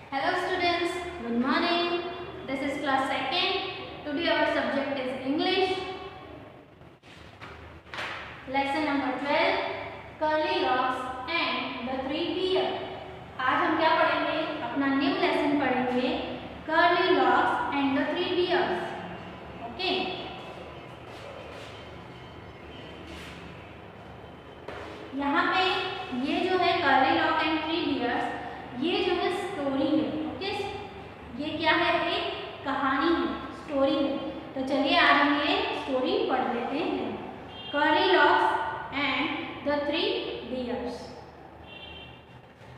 Hello students, good morning. This is class 2nd. Today our subject is English. Lesson number 12, curly locks and the three bears. आज हम क्या पढ़ेंगे? अपना new lesson पढ़ेंगे curly locks and the three bears. Okay? यहाँ पे ये जो है curly lock and three bears, ये जो है स्टोरी है. ओके? ये क्या है? एक कहानी है, स्टोरी है. तो चलिए आज हम ये स्टोरी पढ़ लेते हैं. curly locks and the three bears.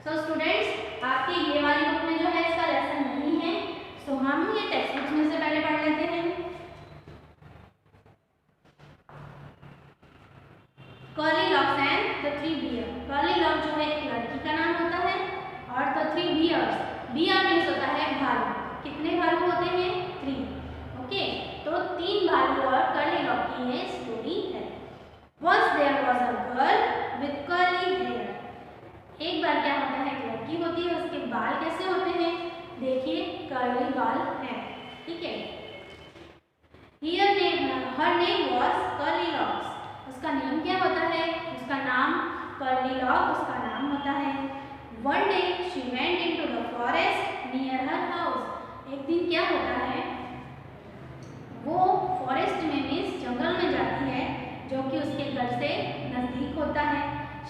So students, आपकी ये वाली बुक में जो है इसका लेसन नहीं है, तो हम ये टेक्स्ट बुक में से पहले पढ़ लेते हैं. curly locks and the three bears. curly lock जो है एक लड़की का नाम होता है और the three bears, bear means होता है भालू. कितने भालू होते हैं? 3. ओके, तो 3 भालू और curly lock की ये स्टोरी है. Once there was a girl with curly hair. एक बार क्या होता है, एक लड़की होती है, उसके बाल कैसे होते हैं? देखिए, कर्ली बाल हैं. ठीक है. her name was curly locks. उसका नाम क्या होता है? उसका नाम कर्ली लॉक उसका नाम होता है. One day she went into the forest near her house. एक दिन क्या होता है, वो फॉरेस्ट में मीन्स जंगल में जाती है जो कि उसके घर से नजदीक होता है.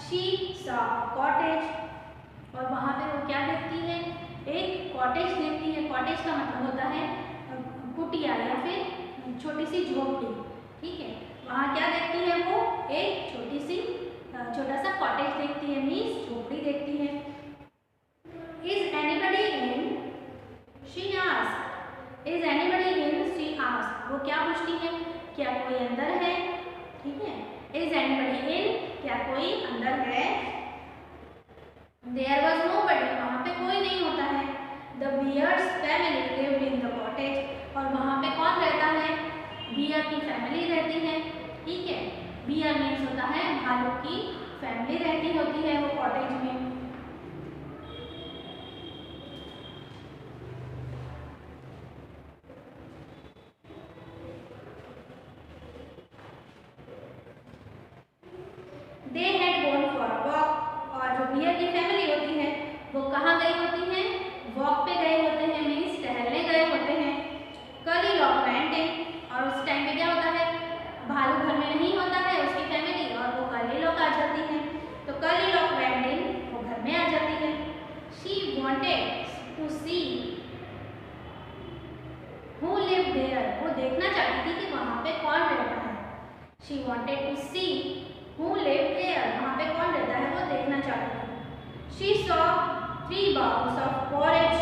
She saw cottage. और वहाँ पे वो क्या देखती है? एक कॉटेज देखती है. कॉटेज का मतलब होता है कुटिया या फिर छोटी सी झोपड़ी. ठीक है. वहाँ क्या देखती है वो? एक छोटा सा कॉटेज देखती है, मीन्स झोपड़ी देखती है. Is anybody in? She asked. Is anybody in? She asked. वो क्या पूछती है? क्या कोई अंदर है? ठीक है. Is anybody in? क्या कोई अंदर है? There was nobody. वहाँ पे कोई नहीं होता है. The bear's family lived in the cottage. और वहाँ पे कौन रहता है? बियर की फैमिली रहती है. ठीक है. बियर मीन्स होता है भालू की फैमिली रहती होती है वो कॉटेज में. They had gone for a walk. और जो बियर की फैमिली होती है वो कहाँ गई होती है? वॉक पे गए होते हैं, मीन्स टहलने गए होते हैं. Curly lock went in. और उस टाइम पे क्या होता है, भालू घर में नहीं होता है, उसकी फैमिली, और वो कर्ली लॉक आ जाती है. तो कर्ली लॉक वेंट इन, वो घर में आ जाती है. She wanted to see who lived there. वो देखना चाहती थी कि वहाँ पे कौन रहता है. She wanted to see who lived there. वहाँ पे कौन रहता है वो देखना चाहती थी. She saw 3 bowls of porridge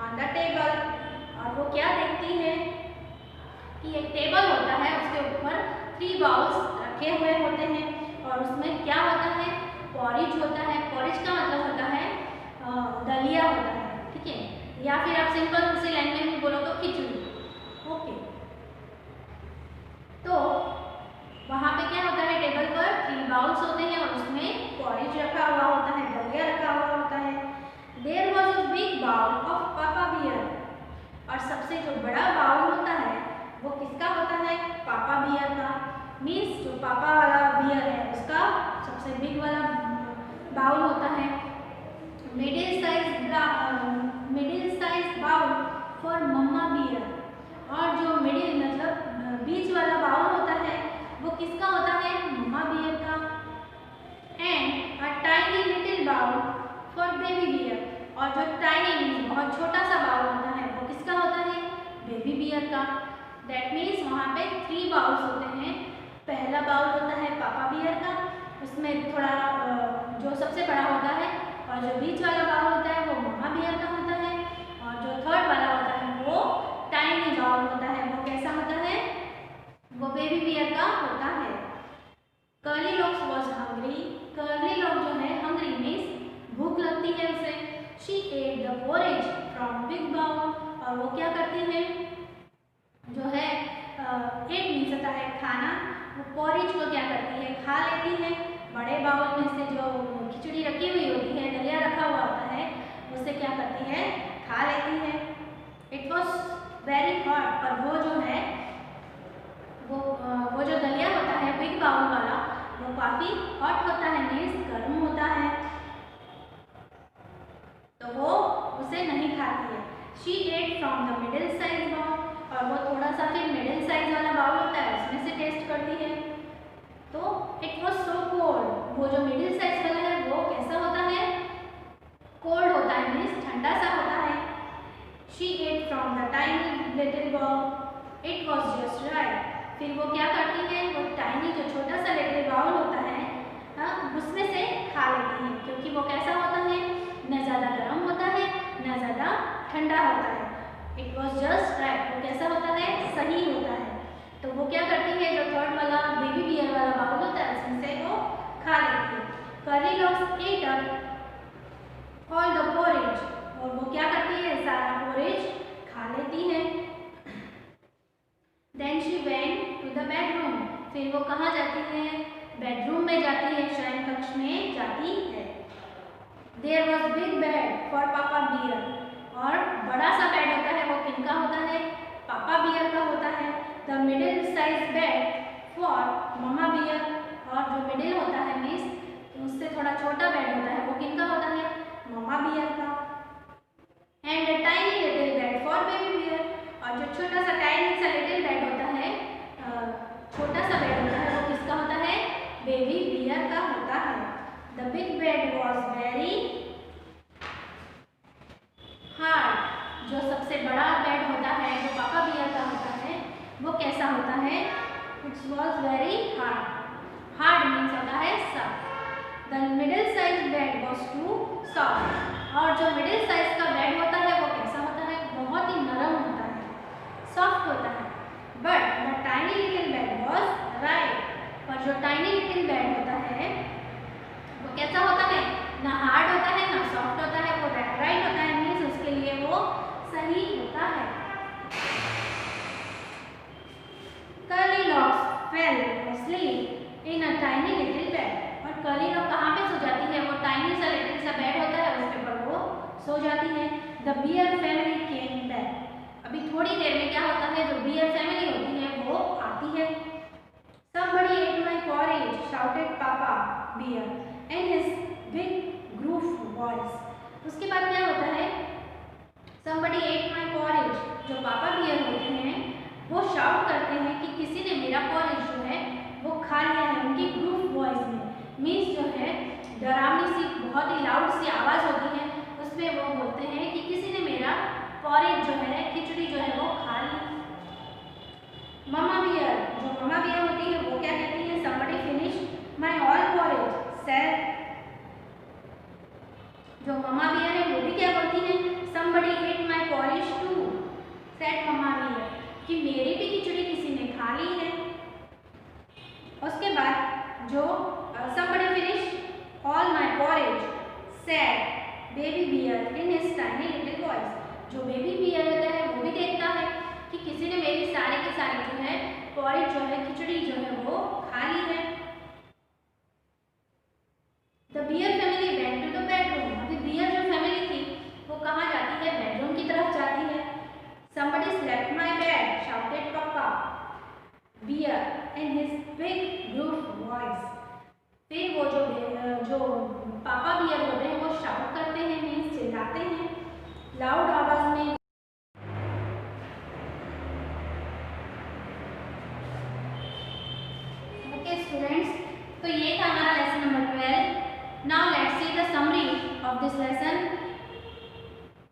on the table. और वो क्या देखती है कि एक टेबल होता है, उसके ऊपर 3 बाउल्स रखे हुए होते हैं और उसमें क्या होता है? पॉरिज होता है. पॉरिज का मतलब होता है दलिया होता है. ठीक है. या फिर आप सिंपल सी लैंग्वेज में बोलो तो खिचड़ी. ओके. तो वहाँ पे क्या होता है, टेबल पर 3 बाउल्स होते हैं और उसमें पॉरिज रखा हुआ होता है, दलिया रखा हुआ होता है. There was a big bowl of Papa Bear. और सबसे जो बड़ा बाउल होता है वो किसका होता है? पापा बियर का. मीन्स जो पापा वाला बियर है उसका सबसे बिग वाला बाउल होता है. Middle size bowl for Mama Bear. और जो मिडिल मतलब बीच वाला बाउल होता है वो किसका होता है? मम्मा बियर का. And a tiny little bowl for Baby Bear. और जो टाइनी बहुत छोटा सा बाउल होता है वो किसका होता है? बेबी बियर का. दैट मीन्स वहाँ पे 3 बाउल्स होते हैं. पहला बाउल होता है पापा बियर का, उसमें थोड़ा जो सबसे बड़ा होता है, और जो बीच वाला बाउल होता है वो मम्मा बियर का होता है, और जो थर्ड वाला होता है वो टाइनी बाउल होता है. वो कैसा होता है? वो बेबी बियर का होता है. Curly locks was hungry. Curly lock जो है हंग्री मीन्स भूख लगती है उसे. She ate the porridge from big bowl. और वो क्या करती है, जो है एट मीन्स होता है खाना. वो पोरेज को क्या करती है? खा लेती है. बड़े बाउल में से जो खिचड़ी रखी हुई होती है, दलिया रखा हुआ होता है, उसे क्या करती है, खा लेती है। इट वॉज वेरी हॉट, पर वो जो है वो जो दलिया होता है बिग बाउल वाला, वो काफ़ी हॉट होता है, मीन्स गर्म होता है, तो वो उसे नहीं खाती है। She ate from the middle size bowl, और वो थोड़ा सा फिर मिडिल साइज वाला बाउल होता है उसमें से टेस्ट करती है। तो इट वॉज सो कोल्ड, वो जो मिडिल साइज वाला है वो कैसा होता है, कोल्ड होता है, मीन्स ठंडा सा होता है। She ate from the tiny little bowl, it was just right. फिर वो क्या करती है, वो टाइनी जो छोटा सा लिटिल बाउल होता है, उसमें से खा लेती है, क्योंकि वो कैसा होता है, न ज़्यादा गर्म होता है न ज़्यादा ठंडा होता है। इट वॉज जस्ट राइट, वो कैसा होता है, सही होता है। तो वो क्या करती है, जो थर्ड वाला बेबी बियर वाला बाउल होता है उसमें से वो खा लेती है। Curlylocks ate up all the porridge, और वो क्या करती है, सारा पोरेज खा लेती है। Then she went to the bedroom, फिर वो कहाँ जाती है, बेडरूम में जाती है, शयन कक्ष में जाती है। There was big bed for Papa Bear, और बड़ा सा बेड होता है वो किनका होता है, पापा बियर का होता है। The middle size bed for Mama Bear, और जो मिडिल होता है मीन्स उससे थोड़ा छोटा बेड होता है वो किनका होता है, मम्मा बियर का। And a tiny little bed for Baby Bear, और जो छोटा सा टाइनी सा लिटिल बेड होता है, छोटा सा बेड होता है वो किसका होता है, बेबी बियर का होता है। The big bed was very hard, जो सबसे बड़ा बेड होता है जो पापा बियर का होता है वो कैसा होता है, it was very hard. Hard means होता है soft. The middle size bed was too soft, और जो मिडिल साइज का बेड होता है वो कैसा होता है, बहुत ही नरम होता है, सॉफ्ट होता है। But the tiny little bed was right, पर जो टाइनी लिटिल बेड होता है वो कैसा होता है, ना हार्ड होता है ना सॉफ्ट होता है, वो राइट होता है, मीन्स उसके लिए वो सही होता है। कर्लीलॉक्स fail asleep in a tiny little bed, और कर्लीलॉक कहाँ पे सो जाती है, वो टाइनी सा लिटिल सा बेड होता है उसके ऊपर वो सो जाती है। The bear family came back, अभी थोड़ी देर में क्या होता है, जो बियर फैमिली होती है वो आती है। Somebody ate my porridge, shouted Papa Bear and his big gruff voice. उसके बाद क्या होता है, Somebody ate my porridge, जो पापा बियर होते हैं वो शाउट करते हैं कि किसी ने मेरा porridge जो है वो खा लिया है, उनकी ग्रूफ वॉइस में, मीन्स जो है डरावनी सी बहुत ही लाउड सी आवाज़ होती है, उसमें वो बोलते हैं कि किसी ने मेरा porridge जो है, खिचड़ी जो है वो खा ली। मम्मा बियर, जो मम्मा बियर होती है वो क्या कहती है, somebody finished my all porridge, said, जो मम्मा बियर है वो भी क्या बोलती है, somebody ate my porridge too, said Mama Bear, कि मेरी भी खिचड़ी किसी ने खा ली है। उसके बाद जो somebody finished all my porridge, said baby bear in his tiny little voice, जो बेबी बियर होता है वो भी देखता है कि किसी ने मेरी सारे के सारे जो है पोरिज जो है, खिचड़ी जो है वो खा ली है। The bear family went to the bedroom, अभी बियर जो फैमिली थी वो कहाँ जाती है, बेडरूम की तरफ जाती है। Somebody slept my bed, shouted Papa Bear in his big gruff voice, फिर वो जो पापा बियर होते हैं वो शाउट करते हैं, मीन्स चिल्लाते हैं लाउड आवाज में। ओके स्टूडेंट्स, तो ये था हमारा lesson number 12। Now let's see the summary of this lesson.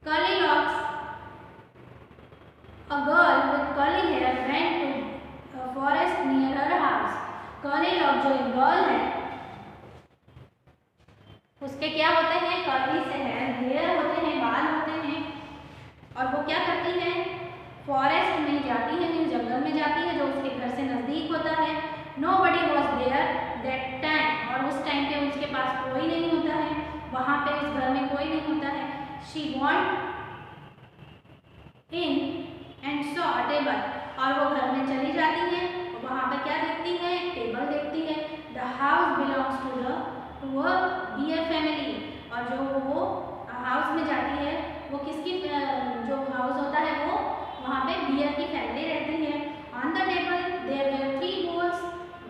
Curly locks, a girl with curly hair went to a forest near her house। Curly lock जो एक गर्ल है उसके क्या होते हैं, कर्ली से हेयर होते हैं, बाल होते हैं, और वो क्या करती है, फॉरेस्ट में जाती है, मीन्स जंगल में जाती है जो उसके घर से नज़दीक होता है। Nobody was there that time, और उस टाइम पे उसके पास कोई नहीं होता है, वहाँ पे उस घर में कोई नहीं होता है। She went in and saw a table, और वो घर में चली जाती है, वहाँ पे क्या देखती है, टेबल देखती है। The house belongs to a bear family, और जो वो हाउस में जाती है, वो किसकी जो हाउस होता है वो वहाँ पे बियर की फैमिली रहती है। On the table there were 3 bowls,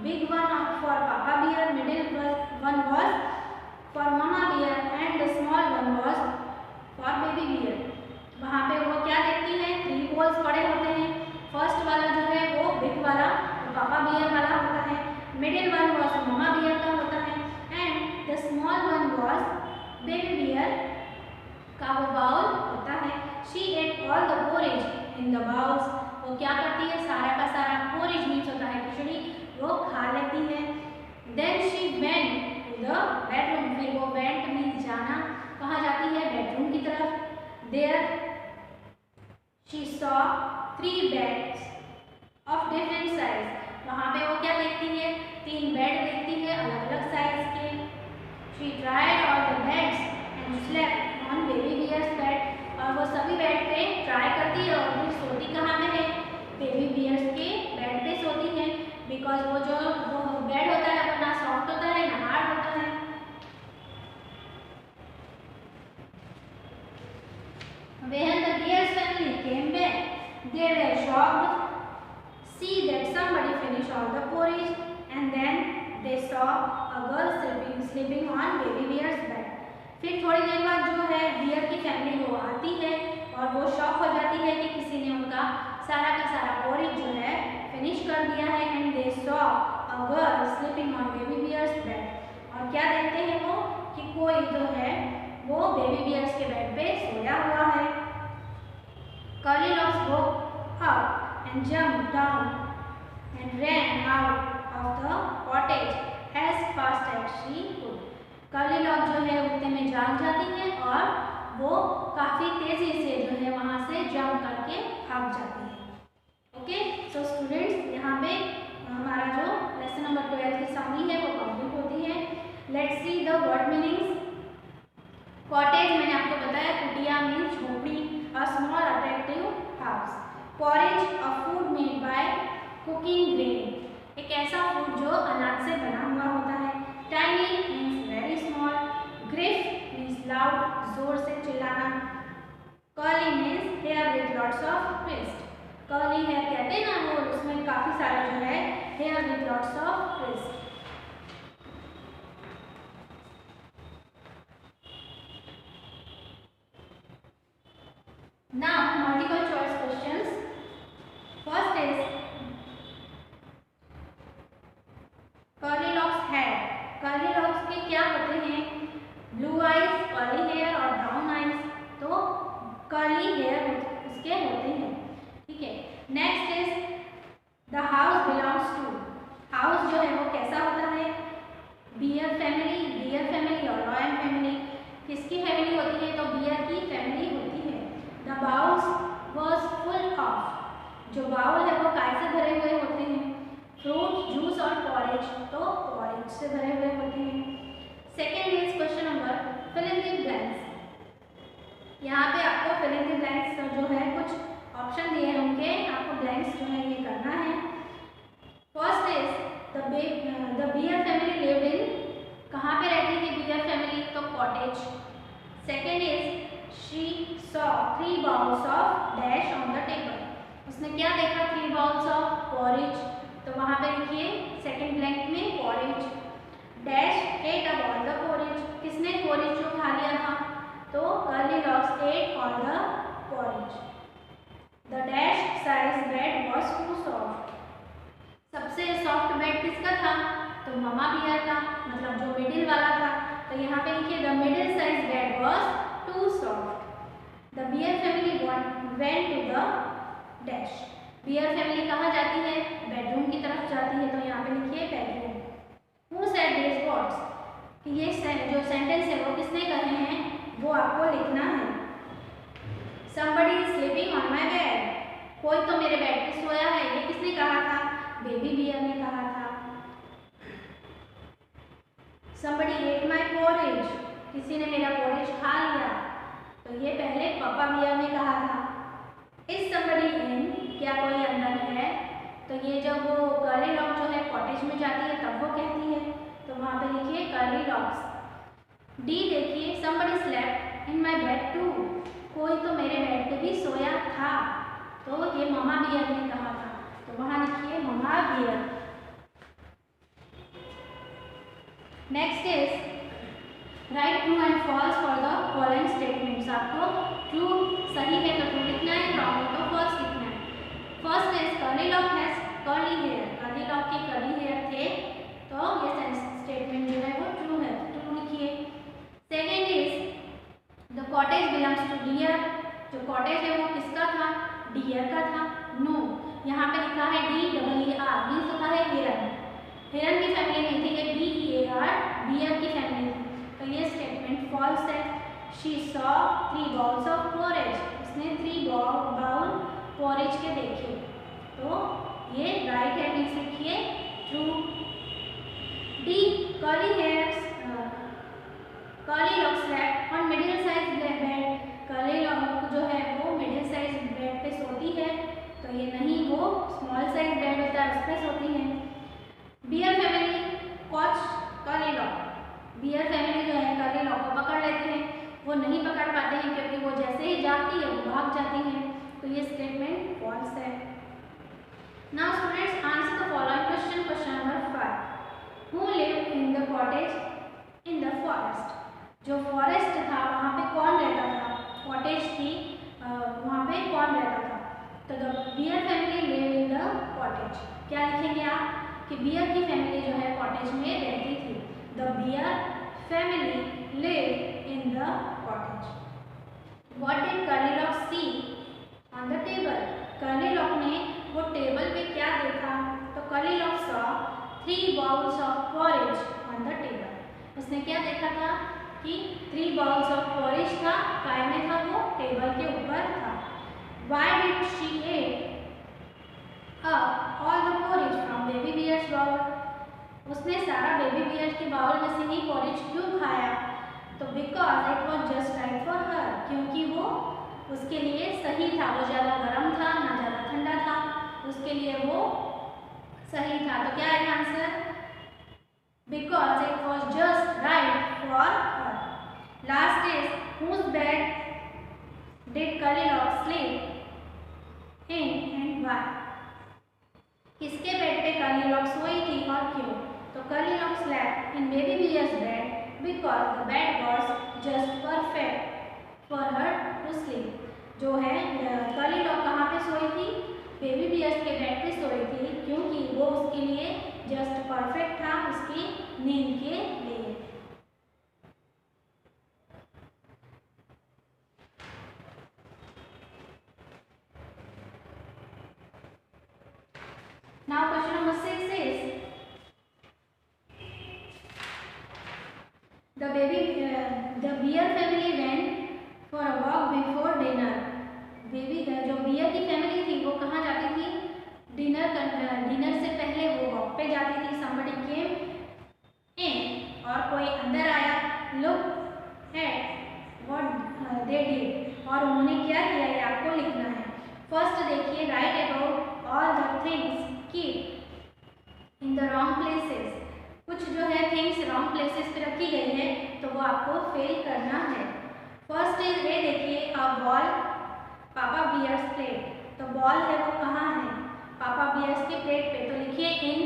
big one for Papa Bear, middle one was for Mama Bear and the small one was for Baby Bear। वहाँ पे वो क्या देखती है, 3 bowls पड़े होते हैं। फर्स्ट वाला जो है वो बिग वाला पापा बियर वाला होता है, middle one was Mama Bear का होता है and the small one was Baby Bear का वो बाउल होता है। She ate all the porridge in the bowls, वो क्या करती है, सारा का सारा पोरेज मीन्स होता है खिचड़ी, वो खा लेती है। Then she went to the bedroom, फिर वो वेंट मीन्स जाना, कहाँ जाती है, बेडरूम की तरफ। There she saw 3 beds of different size, वहाँ पे वो क्या देखती है, 3 बेड देखती है अलग अलग साइज के। She tried all the beds and slept on Baby Bear's bed, और वो सभी बेड पे ट्राई करती है और फिर सोती कहाँ पे है, बेबी बियर्स के बेड पे सोती है। बिकॉज वो जो वो बेड होता है वो ना सॉफ्ट होता है ना हार्ड होता है। When the bear's family came back, they were shocked see that somebody finished all the porridge and then they saw a girl sleeping on baby bear's bed। फिर थोड़ी देर बाद जो है बियर की फैमिली वो आती है और वो शॉक हो जाती है कि किसी ने उनका सारा का सारा पोरिज जो है फिनिश कर दिया है and they saw a girl sleeping on Baby Bear's bed, और क्या देखते हैं वो कि कोई जो है वो बेबी बियर्स के बेड पे सोया हुआ है। Goldilocks woke up and jumped down and ran out of the cottage as fast as she could। Goldilocks जो है उठने में जाग जाती है और वो काफ़ी तेज़ी से जो है वहाँ से जंप करके भाग जाती है। ओके, सो स्टूडेंट्स यहाँ पे हमारा जो लेसन नंबर 12 की समरी है वो कंप्लीट होती है। Let's see the word meanings. Cottage मैंने आपको बताया, कुटिया मीन्स झोपड़ी, a small attractive house. Porridge a food made by cooking grain, एक ऐसा फूड जो अनाज से बना हुआ होता है। Tiny means very small. Gruff means loud, जोर से चिल्लाना। Curly means hair with lots of twist, curly hair कहते हैं ना वो, उसमें काफ़ी सारा जो है hair with lots of twist. Now multiple choice questions. First is Goldilocks had, Goldilocks के क्या होते हैं, ब्लू आइज, कर्ली हेयर और ब्राउन आइज, तो कर्ली हेयर उसके होते हैं, ठीक है। Next is the house belongs to, house जो है वो कैसा होता है, बियर फैमिली और लॉयन फैमिली, किसकी फैमिली होती है, तो बियर की फैमिली होती है। The bowls was full of, जो बाउल है वो काय से भरे हुए होते हैं, फ्रूट, जूस और पॉरेज, तो पॉरेज से भरे हुए होते हैं। Second is question number fill in the blanks, यहाँ पे आपको फिल इन द ब्लैंक्स जो है कुछ ऑप्शन दिए होंगे, आपको ब्लैंक्स जो है ये करना है। First is the bear family lived in, कहाँ पे रहती थी बियर फैमिली, तो cottage. Second is she saw 3 bowls of dash on the table, उसने क्या देखा, 3 बाउल्स ऑफ पॉरेज, तो वहाँ पे लिखिए सेकेंड ब्लैंक में porridge. Dash ate up all the porridge, किसने पॉरेज जो खा लिया था, तो Goldilocks ate all the porridge. The dash size bed was too soft, सबसे सॉफ्ट बेड किसका था, तो ममा बियर का, मतलब जो मिडिल वाला था, तो यहाँ पे लिखिए the middle size bed was too soft. The bear family went to the dash, bear family कहाँ जाती है, बेडरूम की तरफ जाती है, तो यहाँ पे लिखिए bedroom. Who said this words, ये जो सेंटेंस है वो किसने कहे हैं, वो आपको लिखना है। somebody is sleeping on my bed, कोई तो मेरे बेड पे सोया है, ये किसने कहा था, बेबी बियर ने कहा था। somebody ate my porridge, किसी ने मेरा पोरेज खा लिया, तो ये पहले पापा बियर ने कहा था। इज somebody in, क्या कोई अंदर है, तो ये जब वो Goldilocks जो है कॉटेज में जाती है तब वो कहती है, तो वहाँ पे लिखिए Goldilocks। डी देखिए somebody slept इन माई बेड टू, कोई तो मेरे बेड पे भी सोया था। तो ये मम्मा बियर ने कहा था, तो वहां लिखिए mama bear. Next is write true and false for the following statements. आपको ट्रू सही है तो ट्रू लिखना है, रॉन्ग है तो फॉल्स लिखना है। First is Curlylock has curly hair, Curlylock के कर्ली हेयर थे, तो ये स्टेटमेंट जो है वो ट्रू है, ट्रू लिखिए। Second is the cottage belongs to dear, जो कॉटेज है वो किसका था, डियर का था। नो, यहाँ पे लिखा है DEER, मीन्स होता है हिरन, हिरन की फैमिली नहीं थी, ये BEAR डियर की फैमिली थी, तो ये स्टेटमेंट फॉल्स है। She saw 3 bowls of porridge, उसने 3 बाउल पोरेज के देखे, तो ये राइट है, मीन्स लिखिए true. D curly hairs curly lock slept on middle size bed, curly lock जो है वो मिडिल साइज बेड पे सोती है, तो ये नहीं, वो स्मॉल साइज बेड होता है उस पे सोती है। बियर फैमिली कॉच कर्ली लॉक, बियर फैमिली जो है कर्ली लॉक को पकड़ लेते हैं, वो नहीं पकड़ पाते हैं क्योंकि वो जैसे ही जाती है वो भाग जाती है, तो ये स्टेटमेंट फॉल्स है। Now students answer the following question, question number 5। Who lived in the cottage in the forest, जो फॉरेस्ट था वहाँ पे कौन रहता था, कॉटेज थी वहाँ पे कौन रहता था, तो the bear family live in the cottage. क्या लिखेंगे आप कि बियर की फैमिली जो है कॉटेज में रहती थी, the bear family live in the cottage. What did Curlylock see on the table, Curlylock ने वो टेबल पे क्या देखा, तो Curlylock saw 3 bowls of porridge on the table, उसने क्या देखा था कि 3 बाउल्स ऑफ पोरेज था, काय में था, वो टेबल के ऊपर था। Why did she eat up all the porridge from baby bear's bowl? उसने सारा बेबी बियर के बाउल में से ही पोरेज क्यों खाया, तो because it was just right for her, क्योंकि वो उसके लिए सही था, वो ज़्यादा गर्म था ना ज़्यादा ठंडा था, उसके लिए वो सही था। तो क्या है answer, because it was just right for her. Last is whose bed did कर्लीलॉक sleep in and why? किसके बेड पे कर्लीलॉक सोई थी और क्यों, तो कर्लीलॉक slept in baby bear's bed because the bed was just perfect for her to sleep। जो है कर्लीलॉक कहाँ पे सोई थी, बेबी बियर्स के बेड पे सोई थी, क्योंकि वो उसके लिए जस्ट परफेक्ट था उसकी नींद के लिए। Now question number 6 is the bear family went for a walk before dinner। जो बियर की फैमिली थी वो कहाँ जाती थी, डिनर से पहले वो वॉक पे जाती थी। somebody came in, और कोई अंदर आया, look at what they did, और उन्होंने क्या किया ये आपको लिखना है। फर्स्ट देखिए, right about all the things keep in the wrong places, कुछ जो है थिंग्स रॉन्ग प्लेसेस पे रखी गई है तो वो आपको फेल करना है। फर्स्ट इज ये देखिए, अ बॉल पापा बियर्स प्लेट, तो बॉल है वो कहाँ है, पापा बियर्स के प्लेट पे, तो लिखिए in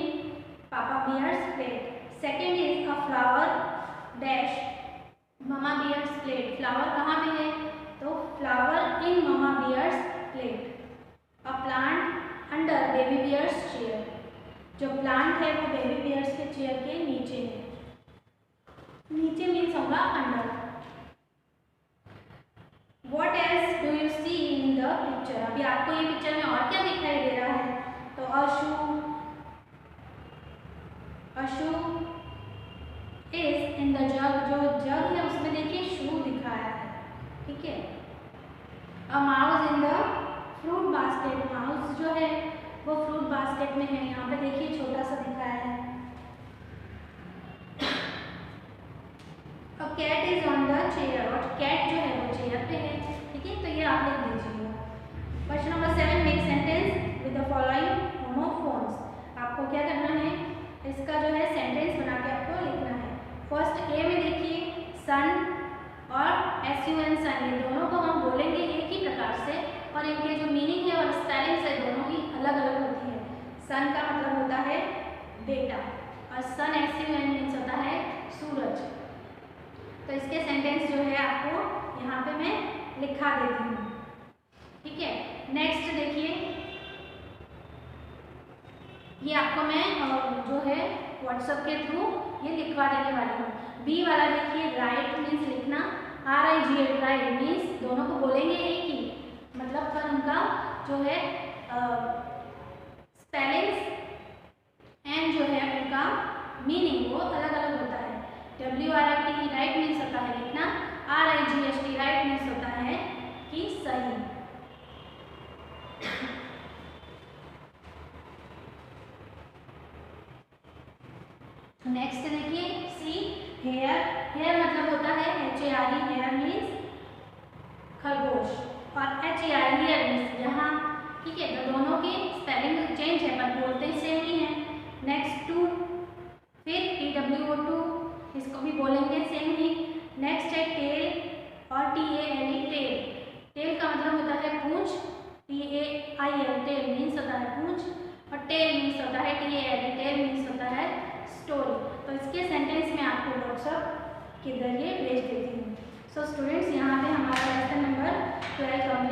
Papa Bear's plate. Second is a flower dash Mama Bear's plate, flower कहाँ पे है, तो flower in Mama Bear's plate. A plant under Baby Bear's chair, जो प्लांट है वो बेबी बियर्स के चेयर के नीचे है, नीचे मीन्स होगा under. What else do you see in the picture? अभी आपको ये पिक्चर में और क्या दिखाई दे रहा है, तो a shoe is in the jug, जो जग है उसमें देखिए शू दिखाया है, ठीक है। a mouse in the fruit basket, mouse जो है वो फ्रूट बास्केट में है, यहाँ पे देखिए छोटा सा दिखाया है। अब cat is on the chair, और कैट जो है वो चेयर पे है, ठीक है, तो ये आप लिख दीजिएगा। Question number 7, make sentence with the following homophones. आपको क्या करना है, इसका जो है सेंटेंस बना के आपको लिखना है। फर्स्ट ए में देखिए सन और SUN व्हाट्सएप के थ्रू ये लिखवा देने वाली हूँ। बी वाला देखिए, राइट मीन्स लिखना, RIGHT राइट मीन्स दोनों को बोलेंगे एक ही, मतलब पर उनका जो है स्पेलिंग्स एंड जो है उनका मीनिंग वो अलग अलग होता है। WRIT राइट मीन्स होता है लिखना, RIGHT राइट मीन्स होता है कि सही। नेक्स्ट देखिए सी, हेयर। हेयर मतलब होता है HARE, हेयर मीन्स खरगोश, और HAI हेयर मीन्स यहाँ, ठीक है। तो दोनों की स्पेलिंग चेंज है पर बोलते सेम ही है। नेक्स्ट टू, फिर TWO2, इसको भी बोलेंगे सेम ही। नेक्स्ट है टेल और TALE टेल। टेल का मतलब होता है पूंछ, TAIL टेल मीन्स होता है पूंछ, और टेल मीन्स होता है TALE टेल मीन्स होता है स्टोरी। तो इसके सेंटेंस में आपको व्हाट्सएप के जरिए भेज देती हूँ। सो स्टूडेंट्स, यहाँ पे हमारा लेसन नंबर 12 कंप्लीट